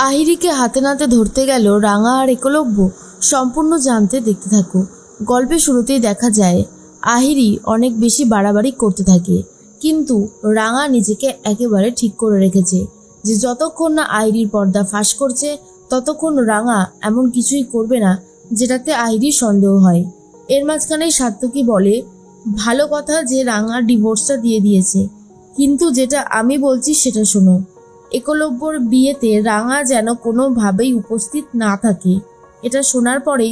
আহিরিকে হাতে নাতে ধরতে গেল রাঙা আর একলব্য। সম্পূর্ণ জানতে দেখতে থাকো। গল্পের শুরুতেই দেখা যায় আহিরি অনেক বেশি বাড়াবাড়ি করতে থাকে, কিন্তু রাঙা নিজেকে একেবারে ঠিক করে রেখেছে যে যতক্ষণ না আহিরির পর্দা ফাঁস করছে ততক্ষণ রাঙা এমন কিছুই করবে না যেটাতে আহিরির সন্দেহ হয়। এর মাঝখানেই সাত্তকী বলে, ভালো কথা যে রাঙা ডিভোর্সটা দিয়ে দিয়েছে, কিন্তু যেটা আমি বলছি সেটা শোনো। একলব্যর বিয়েতে রাঙা যেন কোনোভাবেই উপস্থিত না থাকে। এটা শোনার পরে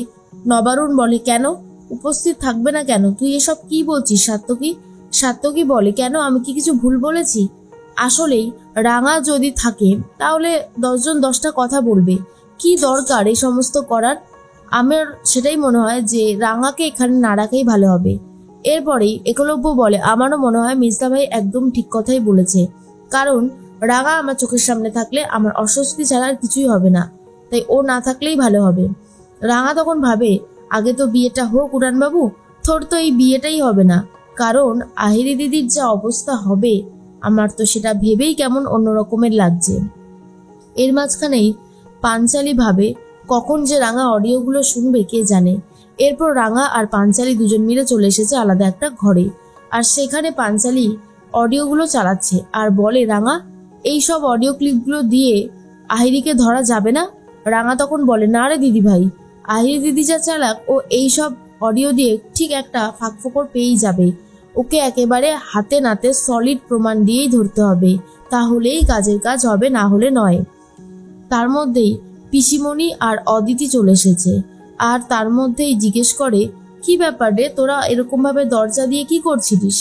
নবারুণ বলে, কেন উপস্থিত থাকবে না কেন? তুই এসব কি বলছিস সাত্তকী? সাত্তকী বলে, কেন আমি কি কিছু ভুল বলেছি? আসলেই রাঙা যদি থাকে তাহলে 10 জন 10টা কথা বলবে, কি দরকার এই সমস্ত করার? আমার সেটাই মনে হয় যে রাঙাকে এখানে না রাখাই ভালো হবে। এরপরেই একলব্য বলে, আমারও মনে হয় মিজদা ভাই একদম ঠিক কথাই বলেছে, কারণ রাঙা আমার চোখের সামনে থাকলে আমার অস্বস্তি ছাড়া আর কিছুই হবে না, তাই ও না থাকলেই ভালো হবে। রাঙা তখন ভাবে, আগে তো বিয়েটা হোক উড়ানবাবু, তোর তো এই বিয়েটাই হবে না, কারণ আহিরি দিদির যা অবস্থা হবে আমার তো সেটা ভেবেই কেমন অন্যরকমের লাগছে। এর মাঝখানেই পাঞ্চালি ভাবে কখন যে রাঙা অডিওগুলো শুনবে কে জানে। এরপর রাঙা আর পাঞ্চালি দুজন মিলে চলে এসেছে আলাদা একটা ঘরে, আর সেখানে পাঞ্চালি অডিওগুলো চালাচ্ছে আর বলে, রাঙা এই সব অডিও ক্লিপগুলো দিয়ে আহিরিকে ধরা যাবে না? রাঙা তখন বলে, না রে দিদি ভাই, আহিরি দিদি যা চালাক, ও এই সব অডিও দিয়ে ঠিক একটা ফাঁকফোকর পেয়েই যাবে। ওকে একেবারে হাতে নাতে সলিড প্রমাণ দিয়েই ধরতে হবে, তাহলেই কাজের কাজ হবে, না হলে নয়। তার মধ্যেই পিসিমণি আর অদিতি চলে এসেছে, আর তার মধ্যেই জিজ্ঞেস করে, কি ব্যাপার রে, তোরা এরকম ভাবে দরজা দিয়ে কি করছিলিস?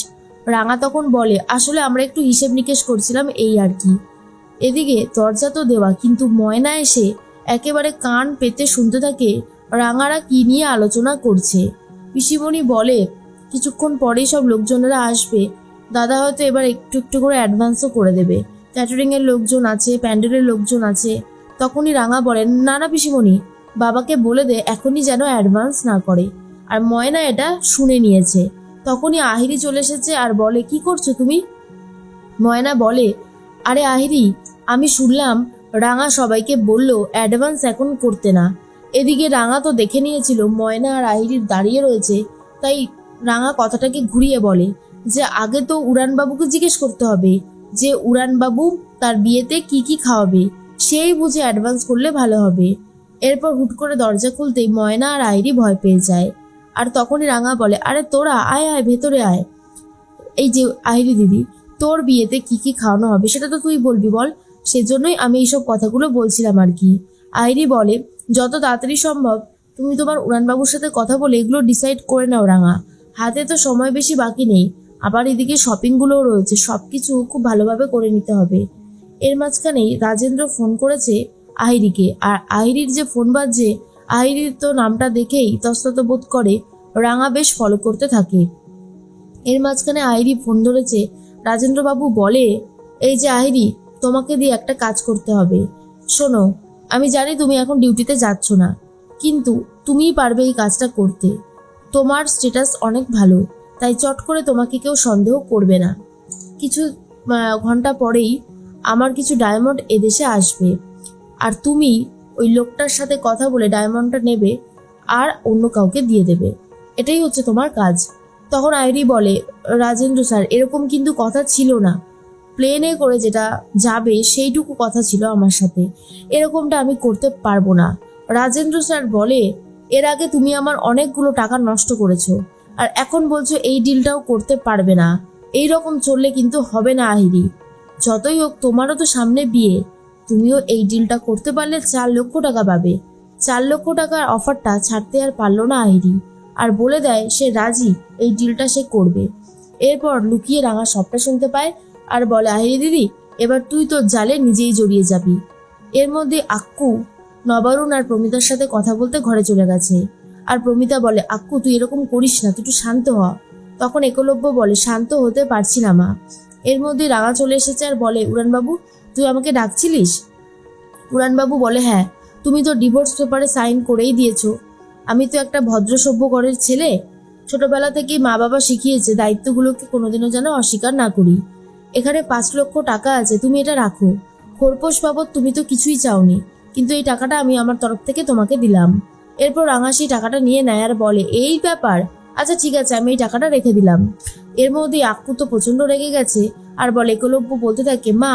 রাঙা তখন বলে, আসলে আমরা একটু হিসেব নিকেশ করছিলাম, এই আর কি। এদিকে দরজা তো দেওয়া, কিন্তু ময়না এসে একেবারে কান পেতে শুনতে থাকে রাঙারা কি নিয়ে আলোচনা করছে। পিসিমণি বলে, কিছুক্ষণ পরেই সব লোকজনেরা আসবে, দাদা হয়তো এবার একটু একটু করে অ্যাডভান্সও করে দেবে, ক্যাটারিং এর লোকজন আছে, প্যান্ডেলের লোকজন আছে। তখনই রাঙা বলেন, না না পিসিমণি, বাবাকে বলে দে এখনই যেন অ্যাডভান্স না করে। আর ময়না এটা শুনে নিয়েছে। তখনই আহিরি চলে এসেছে আর বলে, কি করছো তুমি? ময়না বলে, আরে আহিরি, আমি শুনলাম রাঙা সবাইকে বলল অ্যাডভান্স এখন করতে না। এদিকে রাঙা তো দেখে নিয়েছিল ময়না আর আহিরির দাঁড়িয়ে রয়েছে, তাই রাঙা কথাটাকে ঘুরিয়ে বলে যে আগে তো উড়ানবাবুকে জিজ্ঞেস করতে হবে যে উড়ানবাবু তার বিয়েতে কি কি খাওয়াবে, সেই বুঝে অ্যাডভান্স করলে ভালো হবে। এরপর হুট করে দরজা খুলতেই ময়না আর আহিরি ভয় পেয়ে যায়। আর তখনই রাঙা বলে, আরে তোরা আয় আয়, ভেতরে আয়। এই যে আহিরি দিদি, তোর বিয়েতে কি কি খাওয়ানো হবে সেটা তো তুই বলবি, বল। সেজন্যই আমি এইসব কথাগুলো বলছিলাম আর কি। আহিরি বলে, যত তাড়াতাড়ি সম্ভব তুমি তোমার উড়ানবাবুর সাথে কথা বলে এগুলো ডিসাইড করে নাও রাঙা, হাতে তো সময় বেশি বাকি নেই, আবার এদিকে শপিংগুলোও রয়েছে, সবকিছু খুব ভালোভাবে করে নিতে হবে। এর মাঝখানেই রাজেন্দ্র ফোন করেছে আহিরিকে, আর আহিরির যে ফোন বাজছে, আহিরির তো নামটা দেখেই তস্তত বোধ করে রাঙা বেশ ফলো করতে থাকে। এর মাঝখানে আহিরি ফোন ধরেছে। রাজেন্দ্রবাবু বলে, এই যে আহিরি, তোমাকে দিয়ে একটা কাজ করতে হবে। শোনো, আমি জানি তুমি এখন ডিউটিতে যাচ্ছ না, কিন্তু তুমিই পারবে এই কাজটা করতে। তোমার স্ট্যাটাস অনেক ভালো, তাই চট করে তোমাকে কেউ সন্দেহ করবে না। কিছু ঘন্টা পরেই আমার কিছু ডায়মন্ড এদেশে আসবে, আর তুমি ওই লোকটার সাথে কথা বলে ডায়মন্ডটা নেবে আর অন্য কাউকে দিয়ে দেবে। এটাই হচ্ছে তোমার কাজ। তখন আইরি বলে, রাজেন্দ্র স্যার, এরকম কিন্তু কথা ছিল না, প্লেনে করে যেটা যাবে সেইটুকু কথা ছিল আমার সাথে, এরকমটা আমি করতে পারবো না। রাজেন্দ্র স্যার বলে, এর আগে তুমি আমার অনেকগুলো টাকা নষ্ট করেছো, আর এখন বলছো এই ডিলটাও করতে পারবে না। এই রকম চললে কিন্তু হবে না আহিরি। যতই হোক তোমারও তো সামনে বিয়ে, তুমিও এই ডিলটা করতে পারলে 4 লক্ষ টাকা পাবে। 4 লক্ষ টাকার অফারটা ছাড়তে আর পারলো না আহিরি, আর বলে দেয় সে রাজি, এই ডিলটা সে করবে। এরপর লুকিয়ে রাঙা সবটা শুনতে পায় আর বলে, আহিরি দিদি, এবার তুই তোর জালে নিজেই জড়িয়ে যাবি। এর মধ্যে আক্কু নবারুণ আর প্রমিতার সাথে কথা বলতে ঘরে চলে গেছে। আর প্রমিতা বলে, আক্কু তুই এরকম করিস না, তুই একটু শান্ত হ। তখন একলব্য বলে, শান্ত হতে পারছি না মা। এর মধ্যে রাঙা চলে এসেছে আর বলে, উড়ানবাবু তুই আমাকে ডাকছিলিস? উড়ানবাবু বলে, হ্যাঁ, তুমি তো ডিভোর্স পেপারে সাইন করেই দিয়েছো। আমি তো একটা ভদ্র সভ্য ঘরের ছেলে, ছোটবেলা থেকেই মা বাবা শিখিয়েছে দায়িত্বগুলোকে কোনোদিনও যেন অস্বীকার না করি। এখানে 5 লক্ষ টাকা আছে, তুমি এটা রাখো। খোরপোশ বাবদ তুমি তো কিছুই চাওনি, কিন্তু এই টাকাটা আমি আমার তরফ থেকে তোমাকে দিলাম। এরপর রাঙা সেই টাকাটা নিয়ে নেয় আর বলে, এই ব্যাপার, আচ্ছা ঠিক আছে, আমি এই টাকাটা রেখে দিলাম। এর মধ্যেই আক্কু তো প্রচন্ড রেগে গেছে আর বলে, একলব্য বলতে থাকে, মা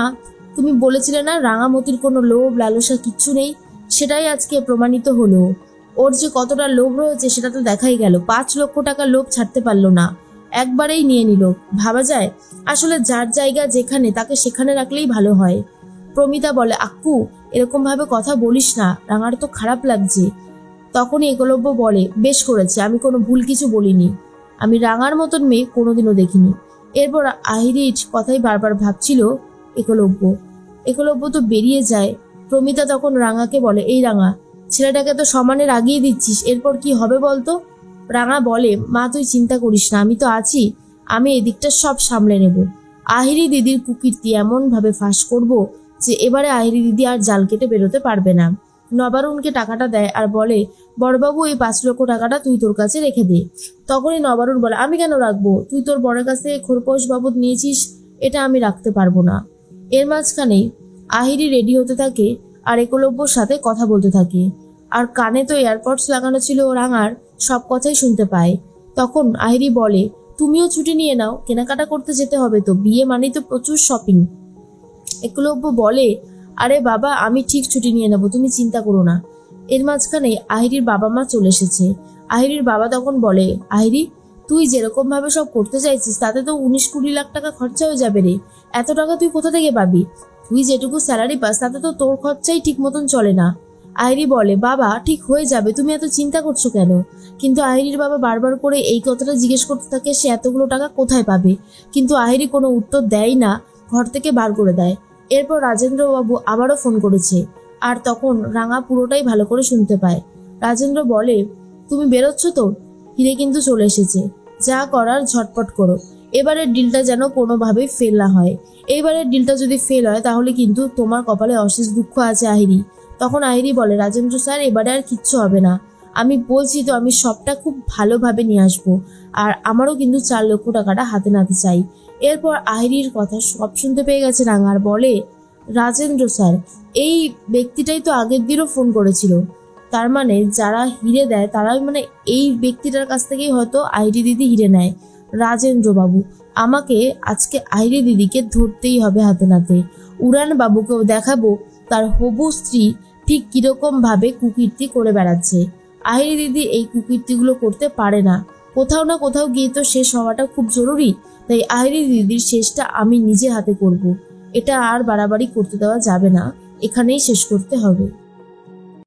তুমি বলেছিলে না রাঙামতির কোনো লোভ লালসা কিচ্ছু নেই, সেটাই আজকে প্রমাণিত হলো। ওর যে কতটা লোভ রয়েছে সেটা তো দেখাই গেল। 5 লক্ষ টাকা লোভ ছাড়তে পারলো না, একবারেই নিয়ে নিল। ভাবা যায়, আসলে যার জায়গা যেখানে তাকে সেখানে রাখলেই ভালো হয়। প্রমিতা বলে, আক্কু এরকম ভাবে কথা বলিস না, রাঙার তো খারাপ লাগছে। তখনই একলব্য বলে, বেশ করেছে, আমি কোনো ভুল কিছু বলিনি, আমি রাঙার মতন মেয়ে কোনোদিনও দেখিনি। এরপর আহিরির কথাই বারবার ভাবছিল একলব্য। একলব্য তো বেরিয়ে যায়। প্রমিতা তখন রাঙাকে বলে, এই রাঙা, ছেলেটাকে তো সমানে রাগিয়ে দিচ্ছিস, এরপর কি হবে বলতো? রাঙা বলে, মা তুই চিন্তা করিস না, আমি তো আছি, আমি এদিকটা সব সামলে নেব। আহিরি দিদির কুকীর্তি এমন ভাবে ফাঁস করব যে এবারে আহিরি দিদি আর জাল কেটে বেরোতে পারবে না। নবারুণকে টাকাটা দেয় আর বলে, বড়বাবু এই 5 লক্ষ টাকাটা তুই তোর কাছে রেখে দে। তখনই নবারুণ বলে, আমি কেন রাখবো? তুই তোর বড়ের কাছে খোরপোশ বাবদ নিয়েছিস, এটা আমি রাখতে পারবো না। এর মাঝখানেই আহিরি রেডি হতে থাকে আর একলব্যর সাথে কথা বলতে থাকে। আর কানে তো এয়ারপডস লাগানো ছিল রাঙার, সব কথাই শুনতে পায়। তখন আহিরি বলে, তুমিও ছুটি নিয়ে নাও, কেনাকাটা করতে যেতে হবে তো, বিয়ে মানেই তো প্রচুর শপিং। একলব্য বলে, আরে বাবা আমি ঠিক ছুটি নিয়ে নেবো, তুমি চিন্তা করো না। এর মাঝখানে আহিরির বাবা মা চলে এসেছে। আহিরির বাবা তখন বলে, আহিরি তুই যেরকম ভাবে সব করতে চাইছিস তাতে তো 19-20 লাখ টাকা খরচা হয়ে যাবে রে। এত টাকা তুই কোথা থেকে পাবি? তুই যেটুকু স্যালারি পাস তাতে তো তোর খরচাই ঠিক মতন চলে না। আহিরি বলে, বাবা ঠিক হয়ে যাবে, তুমি এত চিন্তা করছো কেন? কিন্তু আহিরির বাবা বারবার করে এই কথাটা জিজ্ঞেস করতে থাকে, সে এতগুলো টাকা কোথায় পাবে। কিন্তু আহিরি কোনো উত্তর দেয় না, ঘর থেকে বার করে দেয়। এরপর রাজেন্দ্রবাবু আবারও ফোন করেছে আর তখন রাঙা পুরোটাই ভালো করে শুনতে পায়। রাজেন্দ্র বলে, তুমি বেরোচ্ছ তো? হিরে কিন্তু চলে এসেছে, যা করার ঝটপট করো, এবারের ডিলটা যেন কোনোভাবেই ফেল না হয়। এইবারের ডিলটা যদি ফেল হয় তাহলে কিন্তু তোমার কপালে অশেষ দুঃখ আছে আহিরি। তখন আহিরি বলে, রাজেন্দ্র স্যার এবারে আর কিচ্ছু হবে না, আমি বলছি তো আমি সবটা খুব ভালোভাবে নিয়ে আসবো, আর আমারও কিন্তু 4 লক্ষ টাকাটা হাতে নাতে চাই। এরপর আহিরির কথা সব শুনতে পেয়ে গেছে রাঙার, বলে, রাজেন্দ্র স্যার এই ব্যক্তিটাই তো আগের দিনও ফোন করেছিল, তার মানে যারা হিরে দেয় তারাই মানে এই ব্যক্তিটার কাছ থেকেই হয়তো আহিরি দিদি হিরে নেয়। রাজেন্দ্র বাবু, আমাকে আজকে আহিরি দিদিকে ধরতেই হবে হাতে নাতে। উড়ান বাবুকেও দেখাবো তার হবু স্ত্রী ঠিক কিরকম ভাবে কুকীর্তি করে বেড়াচ্ছে। আহিরি দিদি এই কুকীর্তিগুলো করতে পারে না, কোথাও না কোথাও গিয়ে তো শেষ হওয়াটা খুব জরুরি। তাই আহিরি দিদির শেষটা আমি নিজে হাতে করব। এটা আর বাড়াবাড়ি করতে দেওয়া যাবে না, এখানেই শেষ করতে হবে।